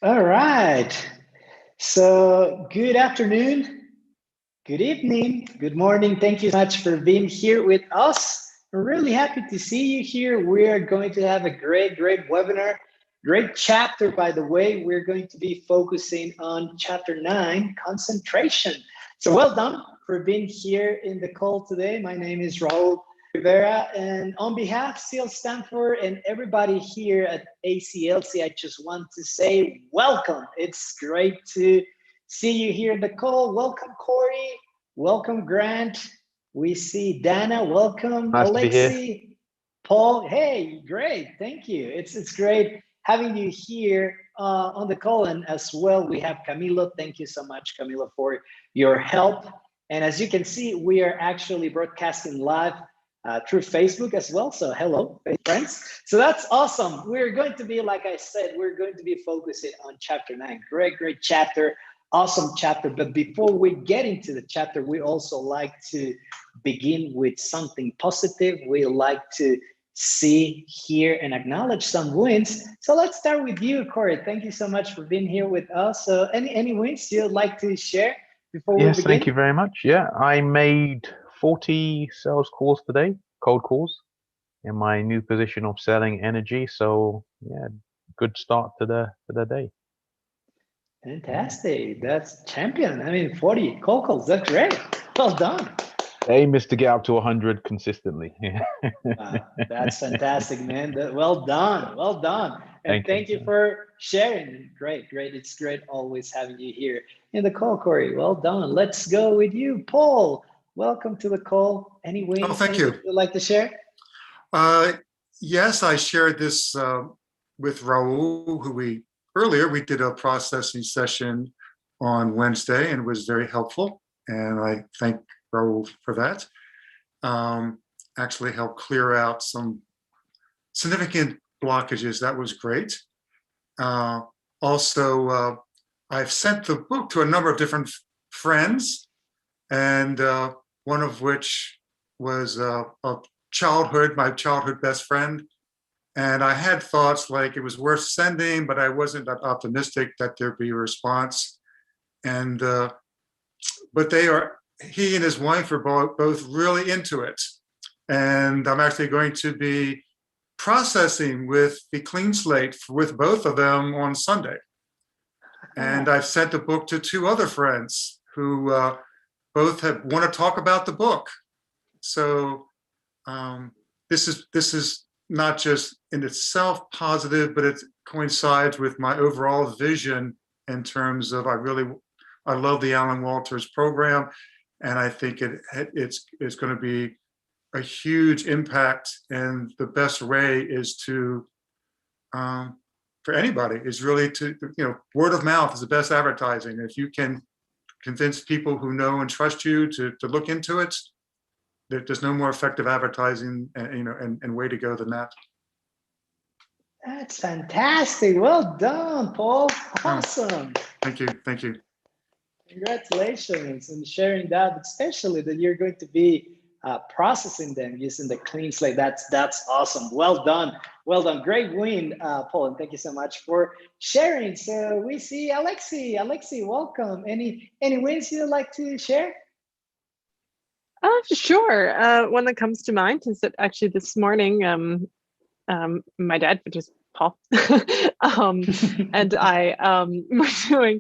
All right. So, good afternoon, good evening, good morning. Thank you so much for being here with us. We're really happy to see you here. We are going to have a great webinar, great chapter, by the way. We're going to be focusing on chapter 9, concentration. So, well done for being here in the call today. My name is Raul Rivera, and on behalf of CL Stanford and everybody here at ACLC, I just want to say welcome. It's great to see you here in the call. Welcome, Corey. Welcome, Grant. We see Dana. Welcome, Nice to be here. Alexi. Paul. Hey, great. Thank you. It's great having you here on the call. And as well, we have Camilo. Thank you so much, Camilo, for your help. And as you can see, we are actually broadcasting live through Facebook as well. So hello, friends. So that's awesome. We're going to be, like I said, we're going to be focusing on chapter 9. Great chapter. Awesome chapter. But before we get into the chapter, we also like to begin with something positive. We like to see, hear, and acknowledge some wins. So let's start with you, Corey. Thank you so much for being here with us. So any wins you'd like to share before we Yes, thank you begin? very much. Yeah, I made 40 sales calls today, cold calls, in my new position of selling energy. So yeah, good start to the day. Fantastic. That's champion. I mean, 40 cold calls. That's great. Well done. The aim is to get up to 100 consistently. Wow, that's fantastic, man. Well done. Well done. And Thank you. thank you for sharing. Great. It's great always having you here in the call, Corey. Well done. Let's go with you, Paul. Welcome to the call. Any Oh, wins, thank anything you. you'd like to share? Yes, I shared this with Raul, who we did a processing session on Wednesday and it was very helpful. And I thank Raul for that. Actually helped clear out some significant blockages. That was great. Also, I've sent the book to a number of different friends, and one of which was my childhood best friend. And I had thoughts like it was worth sending, but I wasn't that optimistic that there'd be a response. And but he and his wife are both really into it. And I'm actually going to be processing with the clean slate with both of them on Sunday. And I've sent the book to two other friends who both want to talk about the book. So this is not just in itself positive, but it coincides with my overall vision in terms of I love the Alan Walters program, and I think it's going to be a huge impact. And the best way is to for anybody is really to word of mouth is the best advertising. If you can convince people who know and trust you to look into it, there's no more effective advertising and way to go than that. That's fantastic. Well done, Paul. Awesome. Thank you. Congratulations on sharing that, especially that you're going to be processing them using the clean slate. That's awesome. Well done. Great win, Paul, and thank you so much for sharing. So we see Alexi. Alexi, welcome. Any wins you'd like to share? Sure. One that comes to mind is that actually this morning, my dad, which is Paul, and I were doing.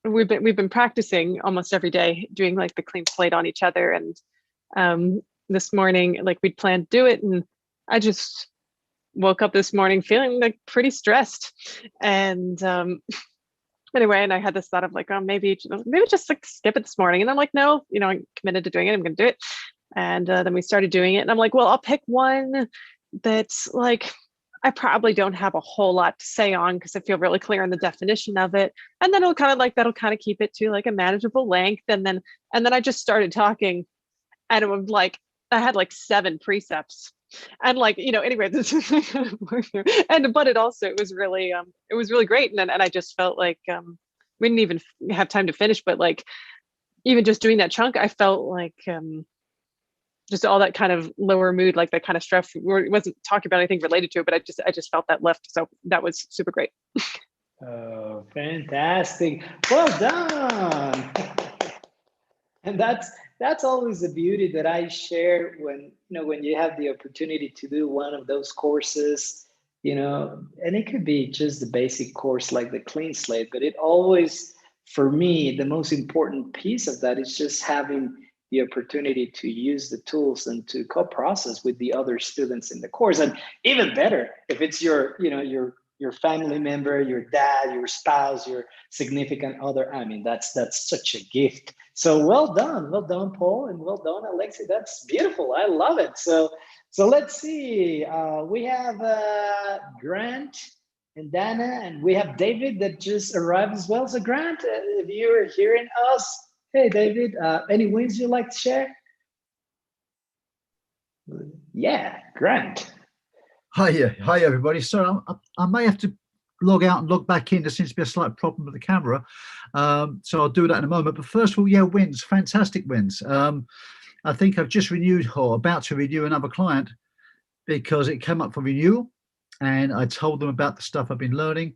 We've been practicing almost every day, doing like the clean slate on each other. And this morning, like we'd planned to do it, and I just woke up this morning feeling like pretty stressed. And anyway, and I had this thought of like, oh, maybe just like skip it this morning. And I'm like, no, I'm committed to doing it. I'm going to do it. And then we started doing it, and I'm like, well, I'll pick one that's like I probably don't have a whole lot to say on because I feel really clear on the definition of it. And then that'll kind of keep it to like a manageable length. And then I just started talking, and it was like I had like 7 precepts. And like, anyway, this is but it was really great. And I just felt like we didn't even have time to finish, but like even just doing that chunk, I felt like just all that kind of lower mood, like that kind of stress. We wasn't talking about anything related to it, but I just felt that lift. So that was super great. Oh, fantastic. Well done. And that's always the beauty that I share when when you have the opportunity to do one of those courses, and it could be just the basic course like the clean slate, but it always, for me, the most important piece of that is just having the opportunity to use the tools and to co-process with the other students in the course. And even better, if it's your family member, your dad, your spouse, your significant other. I mean, that's such a gift. So well done, Paul, and well done, Alexi. That's beautiful. I love it. So let's see. We have Grant and Dana, and we have David that just arrived as well. So Grant, if you're hearing us, hey David, any wins you'd like to share? Yeah, Grant. Hi everybody. So I may have to log out and log back in. There seems to be a slight problem with the camera. So I'll do that in a moment. But first of all, yeah, wins, fantastic wins. I think I've just renewed or about to renew another client because it came up for renewal and I told them about the stuff I've been learning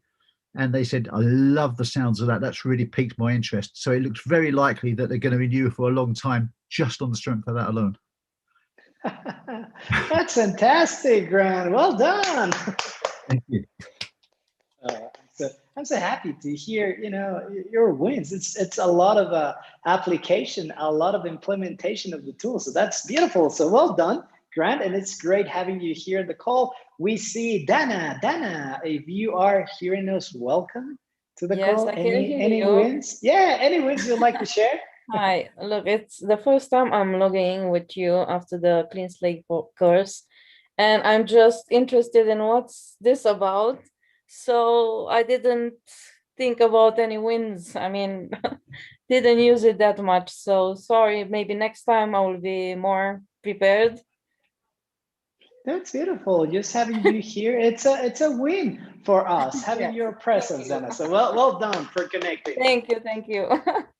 and they said, I love the sounds of that. That's really piqued my interest. So it looks very likely that they're going to renew for a long time just on the strength of that alone. That's fantastic, Grant. Well done. Thank you. So I'm so happy to hear, your wins. It's a lot of application, a lot of implementation of the tool. So that's beautiful. So well done, Grant. And it's great having you here on the call. We see Dana. Dana, if you are hearing us, welcome to the Yes, call. I can hear Any you. wins? Yeah, any wins you'd like to share? Hi, look, it's the first time I'm logging in with you after the Clean Slate course, and I'm just interested in what's this about. So I didn't think about any wins. I mean, didn't use it that much. So sorry, maybe next time I will be more prepared. That's beautiful. Just having you here, it's a win for us having Yes, your thank presence, you. Anna. So well done for connecting. Thank you, thank you.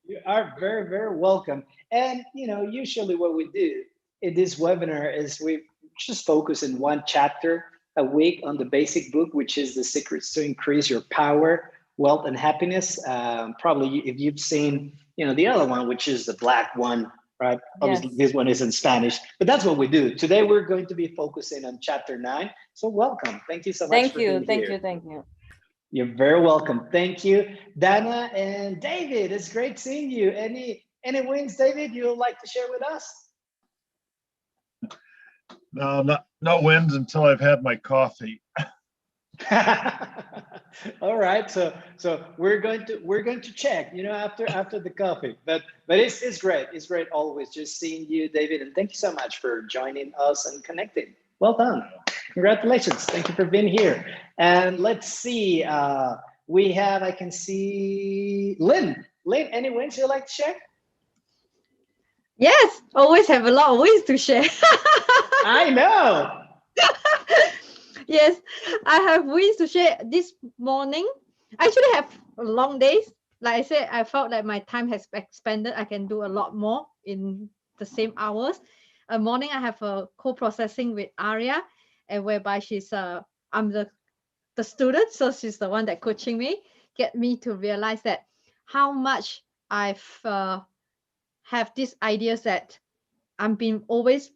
You are very, very welcome. And usually what we do in this webinar is we just focus in one chapter a week on the basic book, which is The Secrets to Increase Your Power, Wealth, and Happiness. Probably if you've seen, the other one, which is the black one, right? Obviously, Yes. this one is in Spanish, but that's what we do. Today, we're going to be focusing on chapter 9. So welcome. Thank you so much Thank for you, being thank here. you, thank you. You're very welcome. Thank you, Dana and David. It's great seeing you. Any wins, David, you would like to share with us? No wins until I've had my coffee. All right, so we're going to check, after the coffee. But it's great. It's great always just seeing you, David, and thank you so much for joining us and connecting. Well done. Congratulations. Thank you for being here. And let's see. I can see Lynn. Lynn, any wins you'd like to share? Yes, always have a lot of ways to share. I know. Yes, I have wins to share this morning. I actually have long days. Like I said, I felt like my time has expanded. I can do a lot more in the same hours. A morning, I have a co-processing with Aria, and whereby I'm the student, so she's the one that coaching me, get me to realize that how much I've have these ideas that I'm being always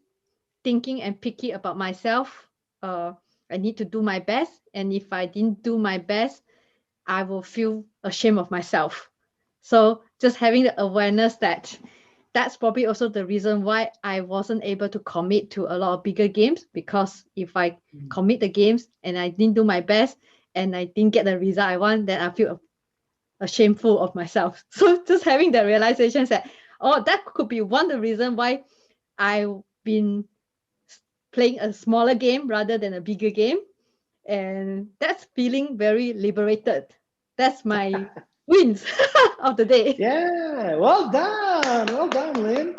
thinking and picky about myself. I need to do my best, and if I didn't do my best, I will feel ashamed of myself. So just having the awareness that that's probably also the reason why I wasn't able to commit to a lot of bigger games, because if I commit the games and I didn't do my best and I didn't get the result I want, then I feel shameful of myself. So just having the realization that, oh, that could be one of the reasons why I've been playing a smaller game rather than a bigger game. And that's feeling very liberated. That's my wins of the day. Yeah, well done, Lynn.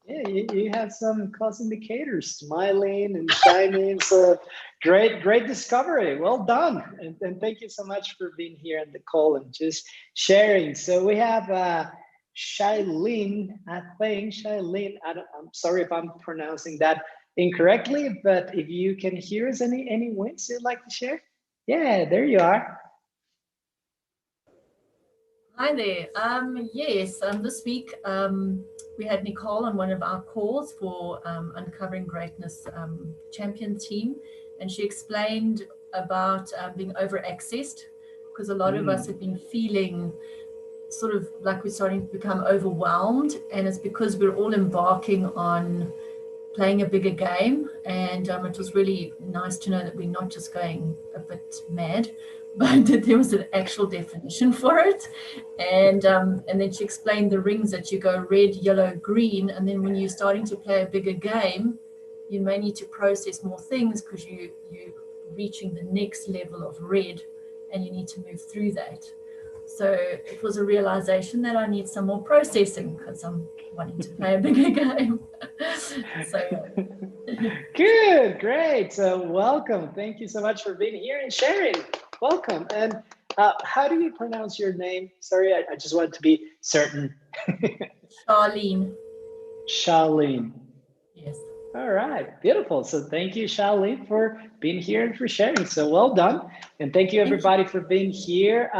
Yeah, you have some cause indicators, smiling and shining. So great discovery. Well done. And thank you so much for being here on the call and just sharing. So we have Shailene, I think. Shailene, I'm sorry if I'm pronouncing that incorrectly, but if you can hear us, any wins you'd like to share? Yeah, there you are. Hi there. Yes, this week we had Nicole on one of our calls for Uncovering Greatness champion team, and she explained about being over accessed, because a lot of us have been feeling sort of like we're starting to become overwhelmed, and it's because we're all embarking on playing a bigger game. And it was really nice to know that we're not just going a bit mad, but that there was an actual definition for it. And then she explained the rings, that you go red, yellow, green, and then when you're starting to play a bigger game, you may need to process more things because you're reaching the next level of red, and you need to move through that. So it was a realization that I need some more processing because I'm wanting to play a bigger game. So Good, great. So welcome. Thank you so much for being here and sharing. Welcome. And how do you pronounce your name? Sorry, I just wanted to be certain. Charlene. Charlene. Yes. All right, beautiful. So thank you, Charlene, for being here and for sharing. So well done. And thank you, everybody, for being here.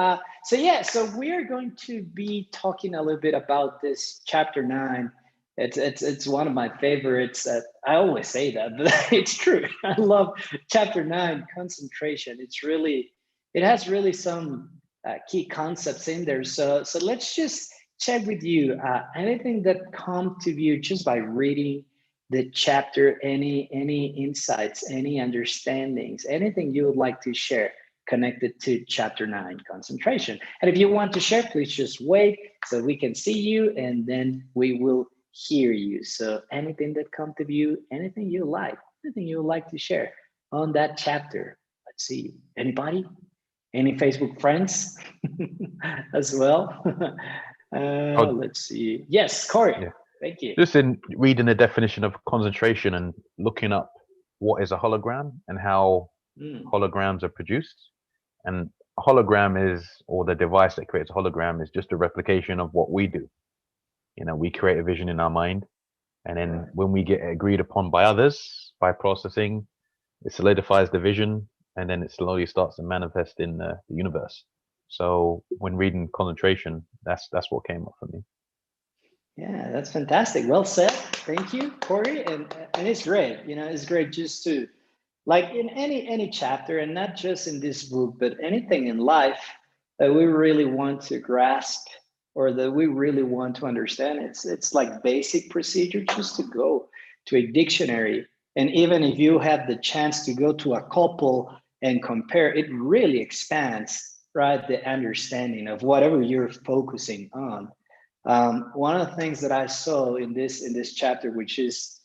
So we're going to be talking a little bit about this chapter 9. It's one of my favorites. I always say that, but it's true. I love chapter 9, concentration. It has really some key concepts in there. So let's just check with you. Anything that come to you just by reading the chapter, any insights, any understandings, anything you would like to share connected to chapter 9, concentration. And if you want to share, please just wait so we can see you, and then we will hear you. So anything that come to you, anything you like to share on that chapter. Let's see, anybody? Any Facebook friends as well? Let's see. Yes, Corey. Yeah. Thank you. Just in reading the definition of concentration and looking up what is a hologram and how holograms are produced. And a hologram is, or the device that creates a hologram is just a replication of what we do. You know, we create a vision in our mind, and then when we get agreed upon by others, by processing, it solidifies the vision, and then it slowly starts to manifest in the universe. So when reading concentration, that's what came up for me. Yeah, that's fantastic. Well said. Thank you, Corey. And it's great. You know, it's great just to, like in any chapter, and not just in this book, but anything in life that we really want to grasp or that we really want to understand. It's like basic procedure just to go to a dictionary. And even if you have the chance to go to a couple and compare, it really expands, right, the understanding of whatever you're focusing on. One of the things that I saw in this chapter, which is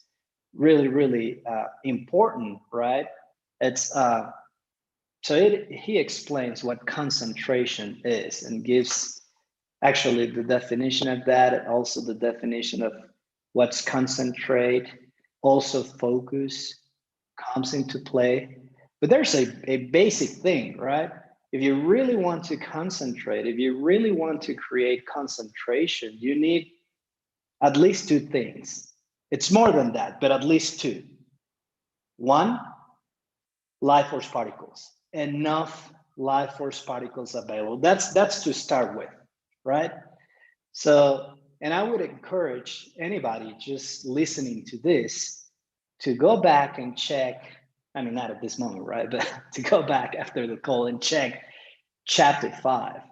really important, right? It's he explains what concentration is and gives actually the definition of that, and also the definition of what's concentrate, also focus comes into play. But there's a basic thing, right? If you really want to concentrate, if you really want to create concentration, you need at least 2 things. It's more than that, but at least 2. 1, life force particles. Enough life force particles available. That's to start with, right? So, and I would encourage anybody just listening to this to go back and check. I mean, not at this moment, right? But to go back after the call and check chapter 5.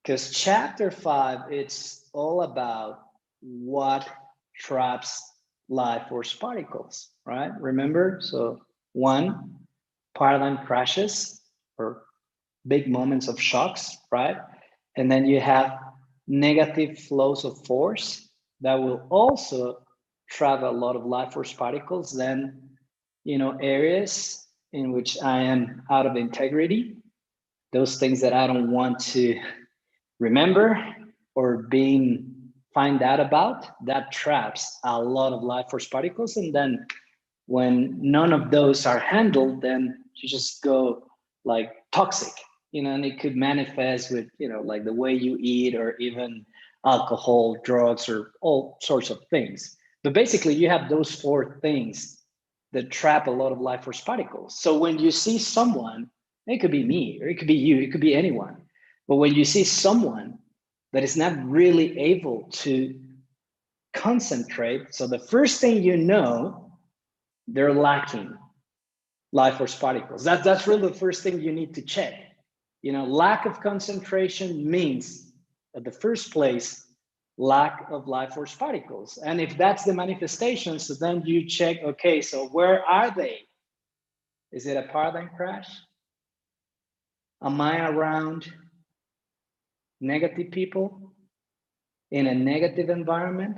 Because chapter 5, it's all about what traps life force particles, right? Remember? So 1, paradigm crashes or big moments of shocks, right? And then you have negative flows of force that will also trap a lot of life force particles. Then, you know, areas in which I am out of integrity, those things that I don't want to remember or find out about, that traps a lot of life force particles. And then when none of those are handled, then you just go like toxic, you know, and it could manifest with, you know, like the way you eat or even alcohol, drugs, or all sorts of things. But basically you have those 4 things that trap a lot of life force particles. So when you see someone, it could be me, or it could be you, it could be anyone. But when you see someone but it's not really able to concentrate. So the first thing you know, they're lacking life force particles. That's really the first thing you need to check. Lack of concentration means, at the first place, lack of life force particles. And if that's the manifestation, so then you check, okay, so where are they? Is it a paradigm crash? Am I around negative people in a negative environment?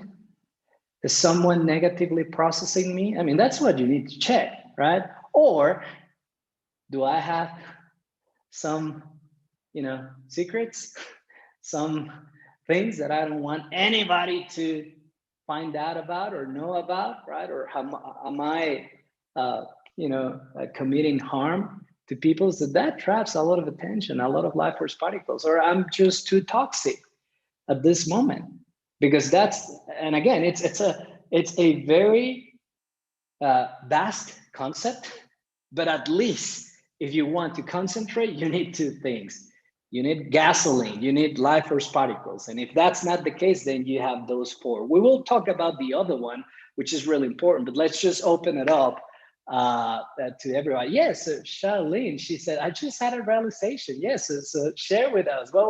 Is someone negatively processing me? I mean, that's what you need to check, right? Or do I have some, secrets, some things that I don't want anybody to find out about or know about, right? Or am I, committing harm to people? So that traps a lot of attention, a lot of life force particles, or I'm just too toxic at this moment. Because and again, it's a very vast concept, but at least if you want to concentrate, you need two things. You need gasoline, you need life force particles. And if that's not the case, then you have those four. We will talk about the other one, which is really important, but let's just open it up to everybody. Yes, Charlene, she said, I just had a realization. Yes, so share with us. What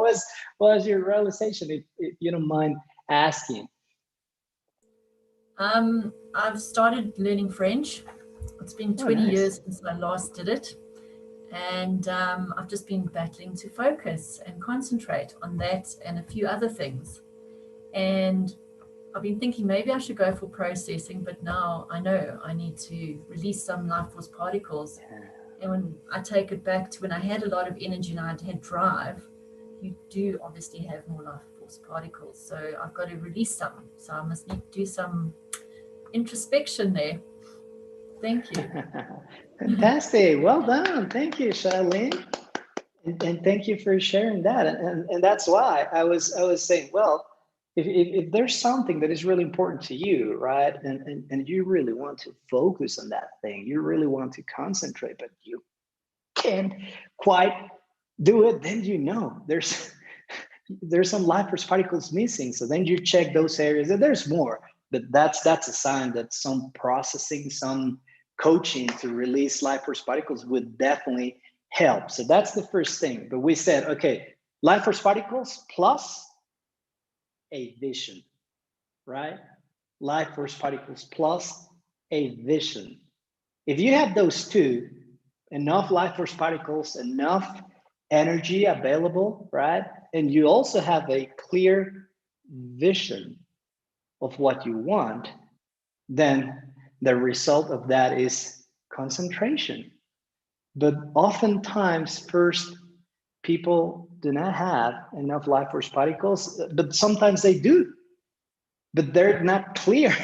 was your realization, if you don't mind asking? I've started learning French. It's been 20 years since I last did it. And I've just been battling to focus and concentrate on that and a few other things. And I've been thinking maybe I should go for processing, but now I know I need to release some life force particles. And when I take it back to when I had a lot of energy and I had drive, you do obviously have more life force particles. So I've got to release some. So I must need to do some introspection there. Thank you. Fantastic. Well done. Thank you, Charlene. And thank you for sharing that. And that's why I was saying, well, if there's something that is really important to you, right? And you really want to focus on that thing, you really want to concentrate, but you can't quite do it, then there's some life force particles missing. So then you check those areas, and there's more, but that's a sign that some processing, some coaching to release life force particles would definitely help. So that's the first thing. But we said, okay, life force particles plus a vision, right? Life force particles plus a vision. If you have those two, enough life force particles, enough energy available, right? And you also have a clear vision of what you want, then the result of that is concentration. But oftentimes, first, people do not have enough life force particles, but sometimes they do, but they're not clear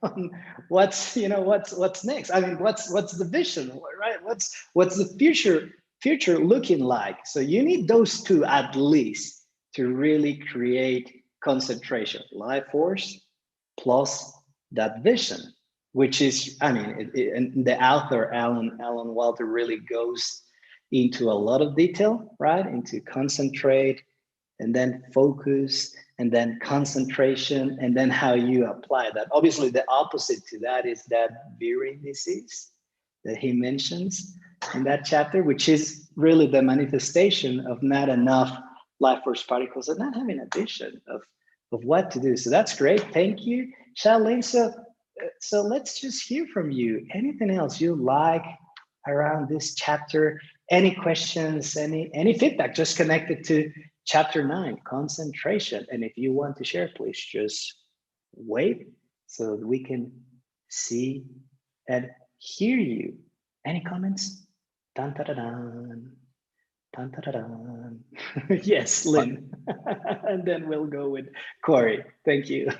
on what's next. I mean, what's the vision, right? What's the future looking like? So you need those two at least to really create concentration, life force plus that vision, which is, I mean, and the author Alan Walter really goes into a lot of detail, right? Into concentrate, and then focus, and then concentration, and then how you apply that. Obviously, the opposite to that is that veering disease that he mentions in that chapter, which is really the manifestation of not enough life force particles and not having a vision of what to do. So that's great. Thank you, Charlene. So let's just hear from you. Anything else you like around this chapter? Any questions, any feedback just connected to chapter 9, concentration? And if you want to share, please just wait so that we can see and hear you. Any comments? Dun, dun, dun, dun. Dun, dun, dun, dun. Yes, Lynn. And then we'll go with Corey. Thank you.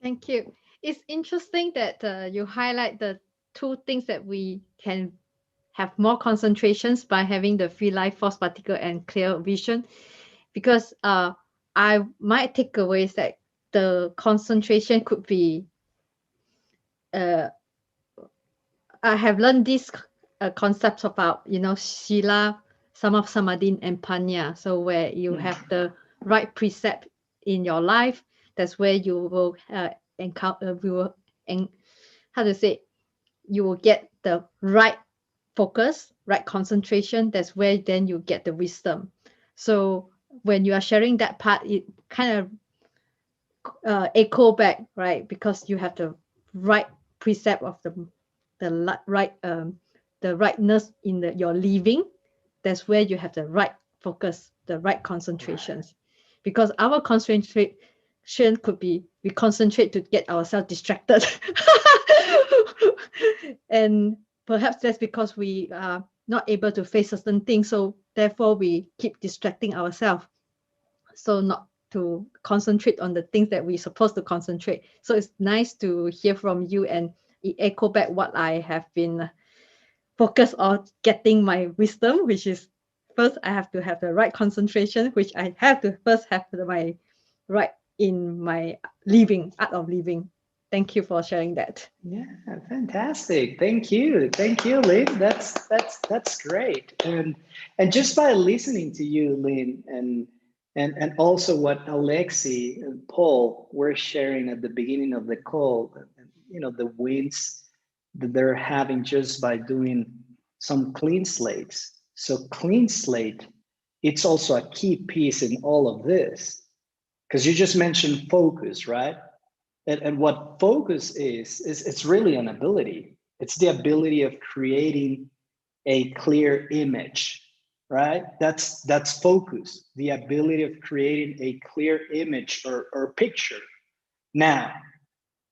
Thank you. It's interesting that you highlight the two things that we can have more concentrations by having the free life force particle and clear vision, because my takeaway is that the concentration could be I have learned these concepts about Shila, Samadhi, and Pantea. So where you have the right precept in your life. That's where you will encounter, how to say, you will get the right focus, right concentration. That's where then you get the wisdom. So when you are sharing that part, it kind of echo back, right? Because you have the right precept of the rightness in your living. That's where you have the right focus, the right concentrations. Because our concentration could be we concentrate to get ourselves distracted. And perhaps that's because we are not able to face certain things. So therefore we keep distracting ourselves. So not to concentrate on the things that we're supposed to concentrate. So it's nice to hear from you, and it echo back what I have been focused on, getting my wisdom, which is first I have to have the right concentration, which I have to first have my right in my living, art of living. Thank you for sharing that. Yeah, fantastic. Thank you, Lynn. That's great. And just by listening to you, Lynn, and also what Alexi and Paul were sharing at the beginning of the call, you know, the wins that they're having just by doing some clean slates. So clean slate, it's also a key piece in all of this, because you just mentioned focus, right? And what focus is it's really an ability. It's the ability of creating a clear image, right? That's focus, the ability of creating a clear image or picture. Now,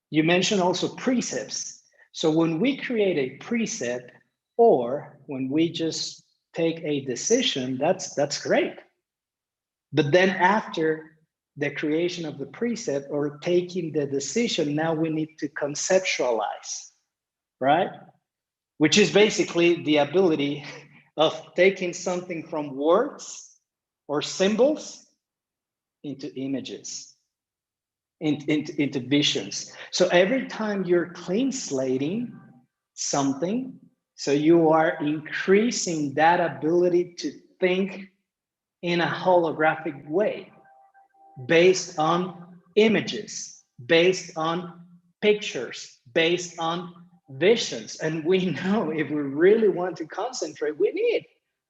you mentioned also precepts. So when we create a precept, or when we just take a decision, that's great. But then after the creation of the precept or taking the decision, now we need to conceptualize, right? Which is basically the ability of taking something from words or symbols into images, into visions. So every time you're clean slating something, so you are increasing that ability to think in a holographic way, based on images, based on pictures, based on visions. And we know if we really want to concentrate, we need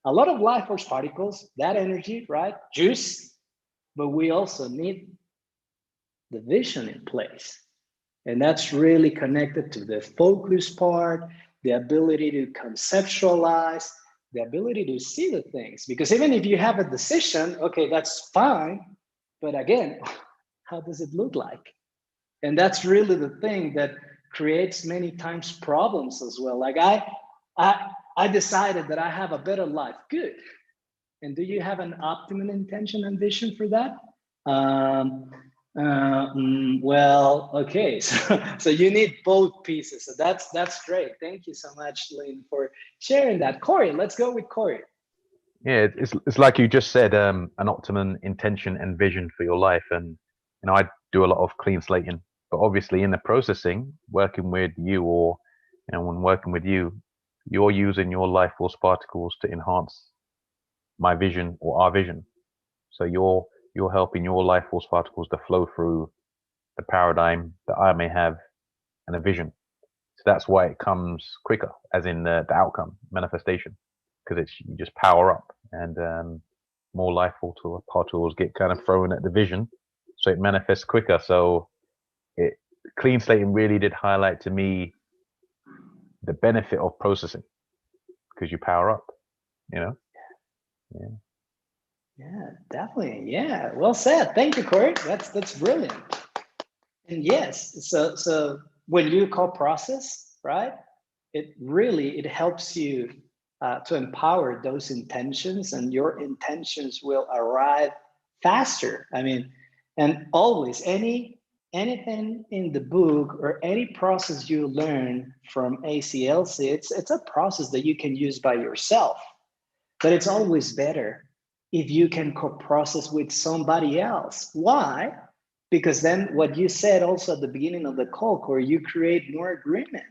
a lot of life force particles, that energy, right? Juice, but we also need the vision in place. And that's really connected to the focus part, the ability to conceptualize, the ability to see the things. Because even if you have a decision, okay, that's fine. But again, how does it look like? And that's really the thing that creates many times problems as well. Like I decided that I have a better life. Good. And do you have an optimum intention and vision for that? Well, okay. So you need both pieces. So that's great. Thank you so much, Lynn, for sharing that. Corey, let's go with Corey. Yeah, it's like you just said, an optimum intention and vision for your life. And you know, I do a lot of clean slating, but obviously in the processing, working with you, or you know, when working with you, you're using your life force particles to enhance my vision or our vision. So you're helping your life force particles to flow through the paradigm that I may have and a vision. So that's why it comes quicker, as in the outcome manifestation, because it's you just power up, and more life force particles get kind of thrown at the vision, so it manifests quicker. So clean slating really did highlight to me the benefit of processing, because you power up, you know. Yeah, definitely. Yeah, well said. Thank you, Corey. That's brilliant. And yes, so when you call process, right, it helps you to empower those intentions, and your intentions will arrive faster. I mean, and always anything in the book or any process you learn from ACLC, it's a process that you can use by yourself, but it's always better if you can co-process with somebody else. Why? Because then what you said also at the beginning of the call, Corey, you create more agreement,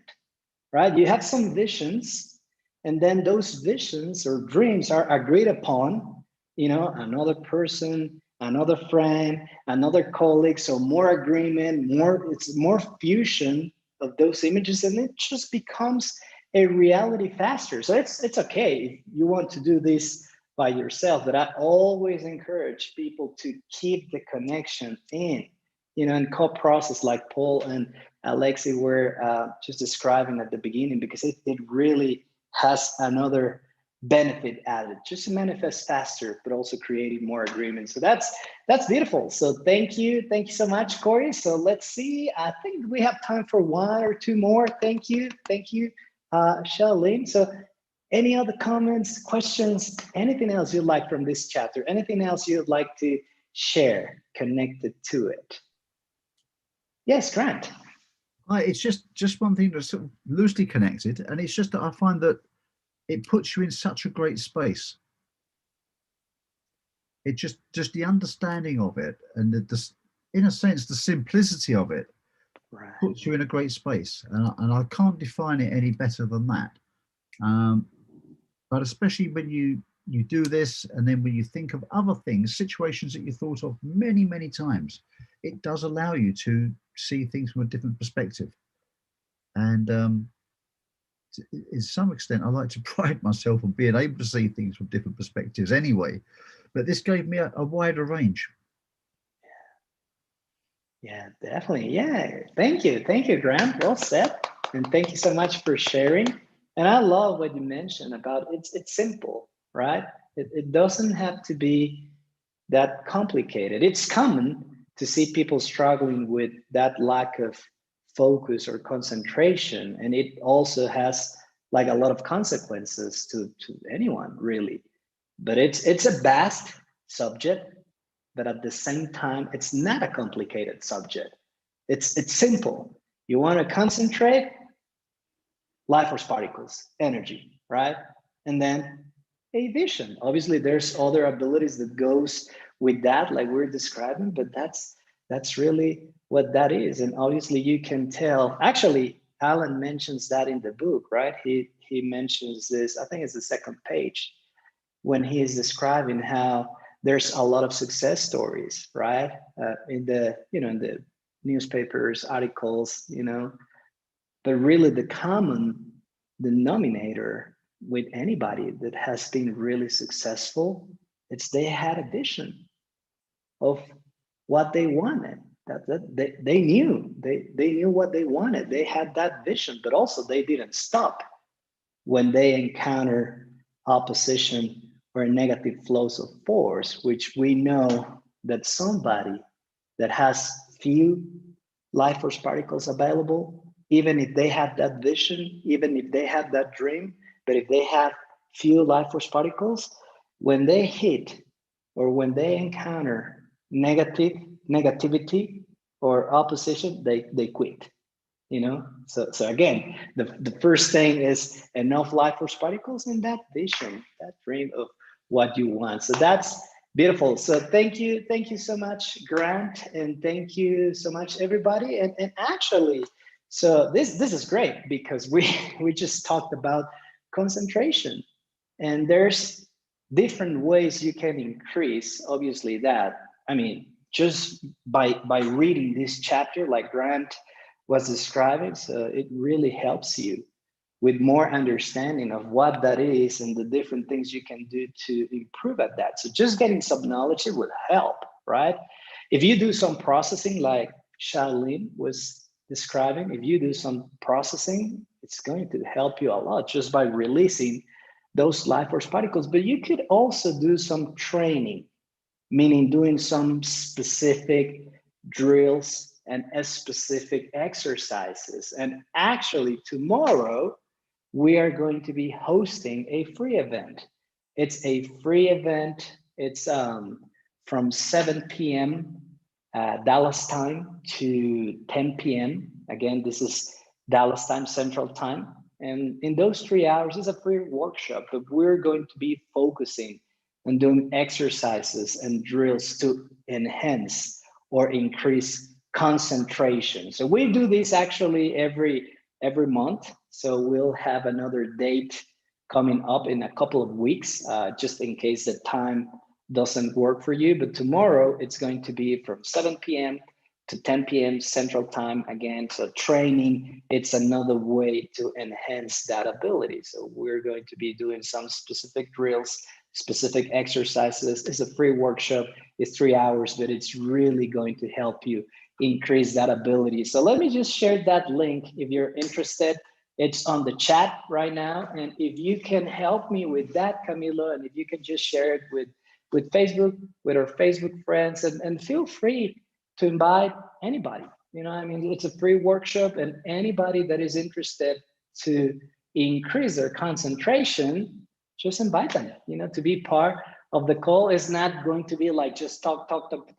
right? You have some visions, and then those visions or dreams are agreed upon. You know, another person another friend, another colleague. So more agreement, it's more fusion of those images, and it just becomes a reality faster. So it's okay if you want to do this by yourself, but I always encourage people to keep the connection in, and co-process like Paul and Alexi were just describing at the beginning, because it really has another benefit added, just to manifest faster, but also creating more agreement. So that's beautiful. So thank you so much, Corey. So let's see, I think we have time for one or two more. Thank you, Charlene. So any other comments, questions, anything else you'd like from this chapter, anything else you'd like to share connected to it? Yes, Grant. It's just one thing that's sort of loosely connected, and it's just that I find that it puts you in such a great space. It just the understanding of it, and in a sense the simplicity of it, right, puts you in a great space, and I can't define it any better than that. But especially when you do this, and then when you think of other things, situations that you thought of many times, it does allow you to see things from a different perspective. And in some extent, I like to pride myself on being able to see things from different perspectives anyway, but this gave me a wider range. Yeah, definitely. Yeah, thank you, Grant. Well said, and thank you so much for sharing. And I love what you mentioned about it's simple, right? It doesn't have to be that complicated. It's common to see people struggling with that lack of focus or concentration, and it also has like a lot of consequences to anyone, really. But it's a vast subject, but at the same time, it's not a complicated subject. It's simple. You want to concentrate, life force particles, energy, right? And then a vision. Obviously, there's other abilities that goes with that, like we're describing, but that's really what that is. And obviously you can tell, actually, Alan mentions that in the book, right? He mentions this, I think it's the second page, when he is describing how there's a lot of success stories, right? In the newspapers, articles, but really the common denominator with anybody that has been really successful, it's they had a vision of what they wanted. That they knew what they wanted. They had that vision, but also they didn't stop when they encounter opposition or negative flows of force, which we know that somebody that has few life force particles available, even if they have that vision, even if they have that dream, but if they have few life force particles, when they hit or when they encounter negativity or opposition, they quit. So again, the first thing is enough life force particles and that vision, that dream of what you want. So that's beautiful. So thank you so much, Grant, and thank you so much, everybody. And actually, so this is great, because we just talked about concentration, and there's different ways you can increase, obviously, that. I mean, just by reading this chapter, like Grant was describing, so it really helps you with more understanding of what that is and the different things you can do to improve at that. So just getting some knowledge, it would help, right? If you do some processing, like Charlene was describing, if you do some processing, it's going to help you a lot just by releasing those life force particles. But you could also do some training, meaning doing some specific drills and specific exercises. And actually tomorrow, we are going to be hosting a free event. It's a free event. It's from 7 p.m. Dallas time to 10 p.m. Again, this is Dallas time, Central time. And in those 3 hours, it's a free workshop, but we're going to be focusing on doing exercises and drills to enhance or increase concentration. So we do this actually every month. So we'll have another date coming up in a couple of weeks, just in case the time doesn't work for you, but tomorrow it's going to be from 7 p.m. to 10 p.m. Central Time again. So training, it's another way to enhance that ability. So we're going to be doing some specific drills, specific exercises. It's a free workshop. It's 3 hours, but it's really going to help you increase that ability. So let me just share that link if you're interested. It's on the chat right now. And if you can help me with that, Camilo, and if you can just share it with Facebook, with our Facebook friends, and feel free to invite anybody. You know, I mean, it's a free workshop, and anybody that is interested to increase their concentration, just invite them, you know, to be part of the call. Is not going to be like just talk.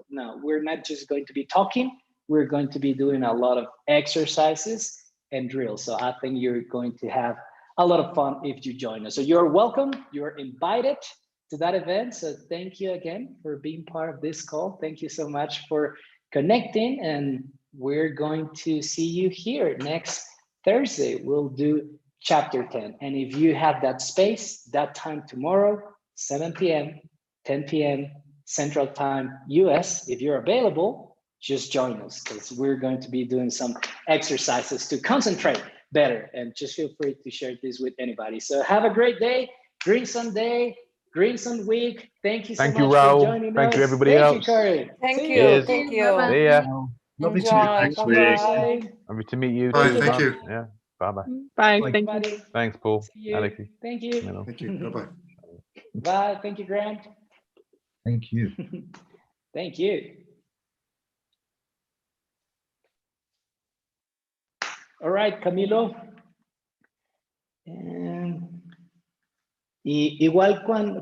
No, we're not just going to be talking. We're going to be doing a lot of exercises and drills. So I think you're going to have a lot of fun if you join us. So you're welcome. You're invited to that event. So thank you again for being part of this call. Thank you so much for connecting, and we're going to see you here next Thursday. We'll do chapter 10. And if you have that space, that time tomorrow, 7 p.m., 10 p.m. Central Time, US, if you're available, just join us, because we're going to be doing some exercises to concentrate better. And just feel free to share this with anybody. So have a great day. Green Sun Day, Green Sun Week. Thank you so much Raul. for joining us. Thank you, everybody else. Thank you, Corey. Thank See you. Cheers. Thank you. Bye-bye. See ya. Lovely to Enjoy. meet you. Next week. Bye-bye. Lovely to meet you. Bye, too, thank Bob. you. Yeah. Bye-bye. Bye. Bye. Thank you. everybody. Thanks, Paul. See you. Alexi. Thank you. Camilo. Thank you. Bye-bye. Bye. Thank you, Grant. Thank you. Thank you. All right, Camilo. Igual cuando